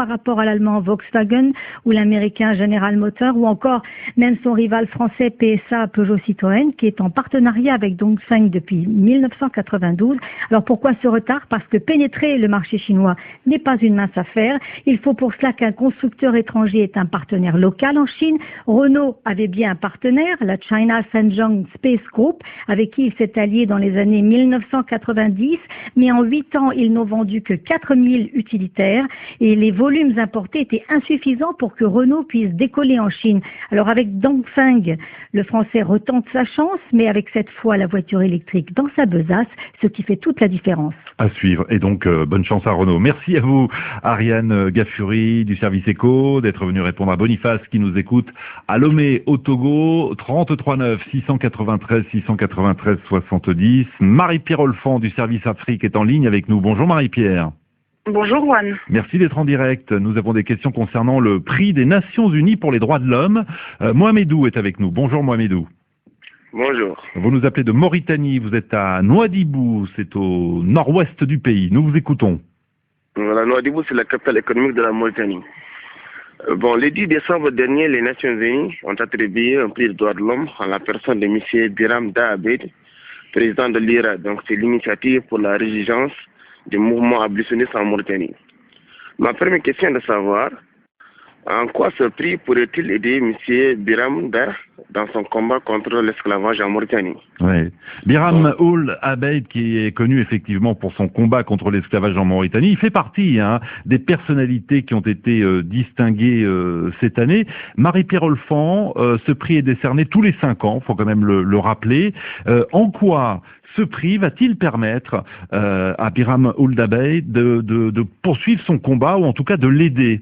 par rapport à l'allemand Volkswagen ou l'américain General Motors ou encore même son rival français PSA Peugeot Citroën qui est en partenariat avec Dongfeng depuis 1992. Alors pourquoi ce retard? Parce que pénétrer le marché chinois n'est pas une mince affaire. Il faut pour cela qu'un constructeur étranger ait un partenaire local en Chine. Renault avait bien un partenaire, la China Shenzhou Space Group, avec qui il s'est allié dans les années 1990, mais en 8 ans, ils n'ont vendu que 4000 utilitaires et les volumes importés étaient insuffisants pour que Renault puisse décoller en Chine. Alors avec Dongfeng, le français retente sa chance, mais avec cette fois la voiture électrique dans sa besace, ce qui fait toute la différence. À suivre. Et donc, bonne chance à Renault. Merci à vous, Ariane Gaffuri, du service Éco, d'être venu répondre à Boniface qui nous écoute à Lomé, au Togo, 33 9 693 693 70. Marie-Pierre Olfan, du service Afrique, est en ligne avec nous. Bonjour Marie-Pierre. Bonjour Juan. Merci d'être en direct. Nous avons des questions concernant le prix des Nations Unies pour les droits de l'homme. Mohamedou est avec nous. Bonjour Mohamedou. Bonjour. Vous nous appelez de Mauritanie, vous êtes à Nouadhibou, c'est au nord-ouest du pays. Nous vous écoutons. Voilà, Nouadhibou, c'est la capitale économique de la Mauritanie. Le 10 décembre dernier, les Nations Unies ont attribué un prix de droits de l'homme à la personne de M. Biram Da Abeid, président de l'IRA. Donc c'est l'initiative pour la résilience du mouvement abolitionniste en Mauritanie. Ma première question est de savoir en quoi ce prix pourrait-il aider M. Biram Da dans son combat contre l'esclavage en Mauritanie? Oui. Biram Ould Abeid, qui est connu effectivement pour son combat contre l'esclavage en Mauritanie, il fait partie des personnalités qui ont été distinguées cette année. Marie-Pierre Olfan, ce prix est décerné tous les 5 ans, il faut quand même le rappeler. En quoi ce prix va-t-il permettre à Biram Ould Abeid de poursuivre son combat ou en tout cas de l'aider?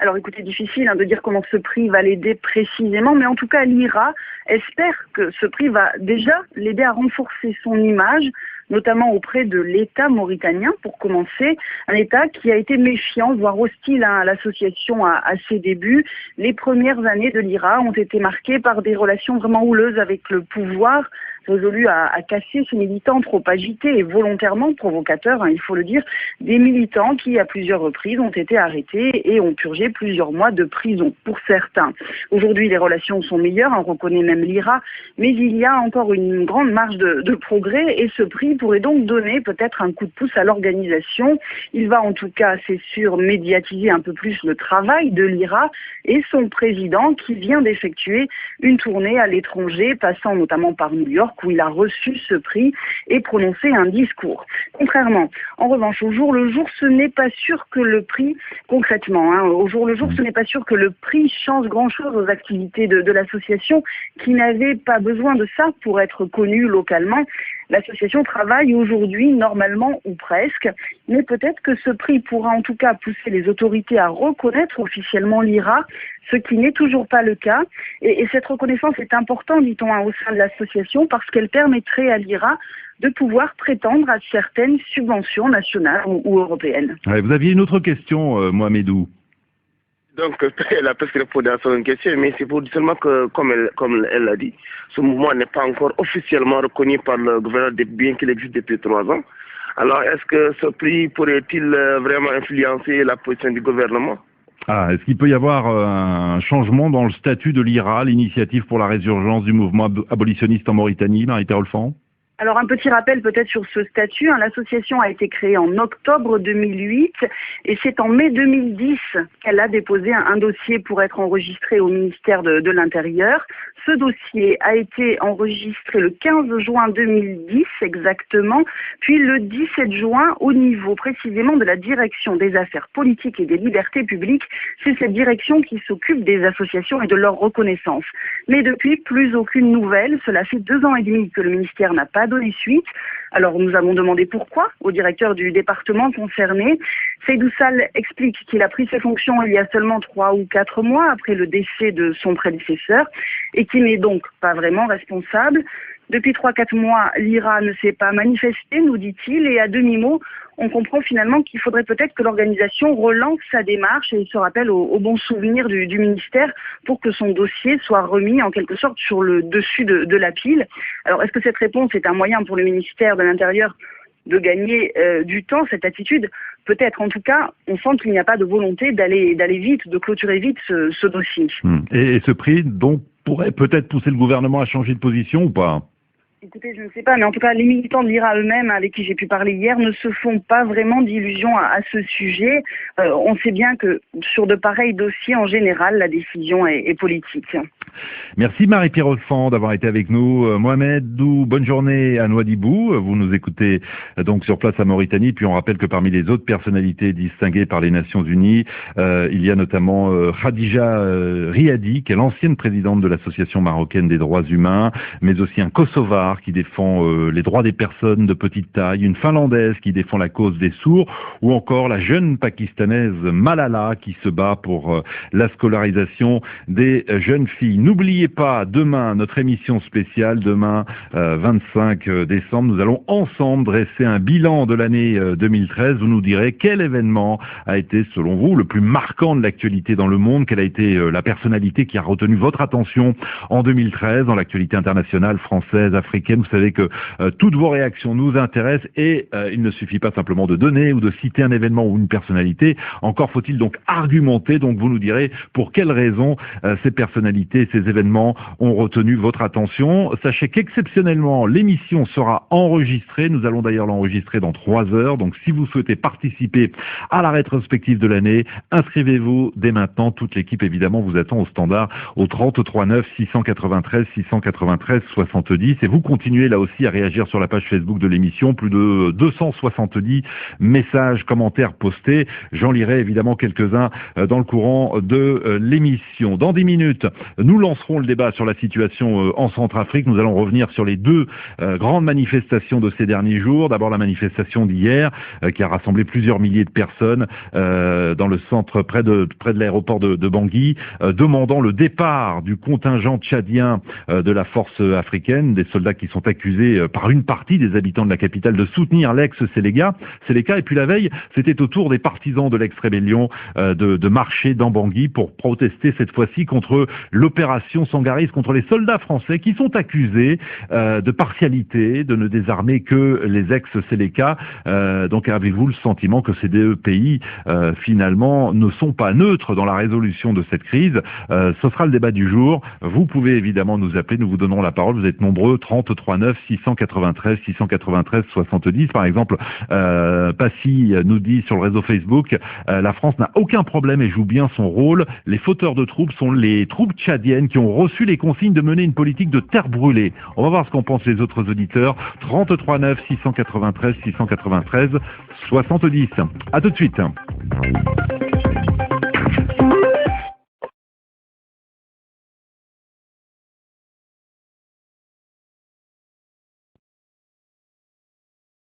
Alors écoutez, difficile de dire comment ce prix va l'aider précisément, mais en tout cas l'IRA espère que ce prix va déjà l'aider à renforcer son image, notamment auprès de l'État mauritanien, pour commencer, un État qui a été méfiant, voire hostile à l'association à ses débuts. Les premières années de l'IRA ont été marquées par des relations vraiment houleuses avec le pouvoir, résolu à casser ces militants trop agités et volontairement provocateurs, il faut le dire, des militants qui, à plusieurs reprises, ont été arrêtés et ont purgé plusieurs mois de prison, pour certains. Aujourd'hui, les relations sont meilleures, on reconnaît même l'IRA, mais il y a encore une grande marge de progrès et ce prix pourrait donc donner peut-être un coup de pouce à l'organisation. Il va en tout cas, c'est sûr, médiatiser un peu plus le travail de l'IRA et son président qui vient d'effectuer une tournée à l'étranger, passant notamment par New York, où il a reçu ce prix et prononcé un discours. Contrairement, en revanche, au jour le jour, ce n'est pas sûr que le prix, concrètement, au jour le jour, ce n'est pas sûr que le prix change grand-chose aux activités de l'association qui n'avait pas besoin de ça pour être connue localement. L'association travaille aujourd'hui normalement ou presque, mais peut-être que ce prix pourra en tout cas pousser les autorités à reconnaître officiellement l'IRA, ce qui n'est toujours pas le cas. Et cette reconnaissance est importante, dit-on, au sein de l'association parce qu'elle permettrait à l'IRA de pouvoir prétendre à certaines subventions nationales ou européennes. Ouais, vous aviez une autre question, Mohamedou. Donc, elle a presque répondu à son question, mais c'est pour dire seulement que, comme elle l'a dit, ce mouvement n'est pas encore officiellement reconnu par le gouvernement, bien qu'il existe depuis 3 ans. Alors, est-ce que ce prix pourrait-il vraiment influencer la position du gouvernement? Est-ce qu'il peut y avoir un changement dans le statut de l'IRA, l'initiative pour la résurgence du mouvement abolitionniste en Mauritanie, Marie-Pierre Olfan? Alors un petit rappel peut-être sur ce statut. L'association a été créée en octobre 2008 et c'est en mai 2010 qu'elle a déposé un dossier pour être enregistrée au ministère de l'Intérieur. Ce dossier a été enregistré le 15 juin 2010 exactement, puis le 17 juin au niveau précisément de la direction des affaires politiques et des libertés publiques. C'est cette direction qui s'occupe des associations et de leur reconnaissance. Mais depuis, plus aucune nouvelle. Cela fait 2 ans et demi que le ministère n'a pas donné suite. Alors nous avons demandé pourquoi au directeur du département concerné. Seydou Sall explique qu'il a pris ses fonctions il y a seulement 3 ou 4 mois après le décès de son prédécesseur et qu'il n'est donc pas vraiment responsable. Depuis 3-4 mois, l'IRA ne s'est pas manifesté, nous dit-il, et à demi-mot, on comprend finalement qu'il faudrait peut-être que l'organisation relance sa démarche et se rappelle au bon souvenir du ministère pour que son dossier soit remis en quelque sorte sur le dessus de la pile. Alors, est-ce que cette réponse est un moyen pour le ministère de l'Intérieur de gagner du temps, cette attitude? peut-être. En tout cas, on sent qu'il n'y a pas de volonté d'aller vite, de clôturer vite ce dossier. Et ce prix, donc, pourrait peut-être pousser le gouvernement à changer de position ou pas? Écoutez, je ne sais pas, mais en tout cas, les militants de l'IRA eux-mêmes, avec qui j'ai pu parler hier, ne se font pas vraiment d'illusions à ce sujet. On sait bien que sur de pareils dossiers, en général, la décision est politique. Merci Marie-Pierre Olfand d'avoir été avec nous. Mohamed Dou, bonne journée à Nouadhibou. Vous nous écoutez donc sur place à Mauritanie. Puis on rappelle que parmi les autres personnalités distinguées par les Nations Unies, il y a notamment Khadija Riadi, qui est l'ancienne présidente de l'Association marocaine des droits humains, mais aussi un Kosovar qui défend les droits des personnes de petite taille, une Finlandaise qui défend la cause des sourds, ou encore la jeune Pakistanaise Malala qui se bat pour la scolarisation des jeunes filles. N'oubliez pas, demain, notre émission spéciale, demain 25 décembre, nous allons ensemble dresser un bilan de l'année 2013. Vous nous direz quel événement a été, selon vous, le plus marquant de l'actualité dans le monde, quelle a été la personnalité qui a retenu votre attention en 2013 dans l'actualité internationale, française, africaine. Vous savez que toutes vos réactions nous intéressent et il ne suffit pas simplement de donner ou de citer un événement ou une personnalité. Encore faut-il donc argumenter. Donc vous nous direz pour quelles raisons ces personnalités, ces événements ont retenu votre attention. Sachez qu'exceptionnellement, l'émission sera enregistrée. Nous allons d'ailleurs l'enregistrer dans 3 heures. Donc si vous souhaitez participer à la rétrospective de l'année, inscrivez-vous dès maintenant. Toute l'équipe évidemment vous attend au standard au 33 9 693 693 70. Et vous continuez là aussi à réagir sur la page Facebook de l'émission. Plus de 270 messages, commentaires postés. J'en lirai évidemment quelques-uns dans le courant de l'émission. Dans 10 minutes, nous lancerons le débat sur la situation en Centrafrique. Nous allons revenir sur les 2 grandes manifestations de ces derniers jours. D'abord la manifestation d'hier qui a rassemblé plusieurs milliers de personnes dans le centre près de l'aéroport de Bangui, demandant le départ du contingent tchadien de la force africaine, des soldats qui sont accusés par une partie des habitants de la capitale de soutenir l'ex-Séléka. Et puis la veille, c'était au tour des partisans de l'ex-rébellion de marcher dans Bangui pour protester cette fois-ci contre l'opération Sangaris, contre les soldats français qui sont accusés de partialité, de ne désarmer que les ex-Séléka. Donc avez-vous le sentiment que ces 2 pays finalement ne sont pas neutres dans la résolution de cette crise? Ce sera le débat du jour. Vous pouvez évidemment nous appeler, nous vous donnerons la parole. Vous êtes nombreux, 33 9 693 693 70. Par exemple, Passy nous dit sur le réseau Facebook, la France n'a aucun problème et joue bien son rôle. Les fauteurs de troupes sont les troupes tchadiennes qui ont reçu les consignes de mener une politique de terre brûlée. On va voir ce qu'en pensent les autres auditeurs. 33 9 693 693 70. À tout de suite.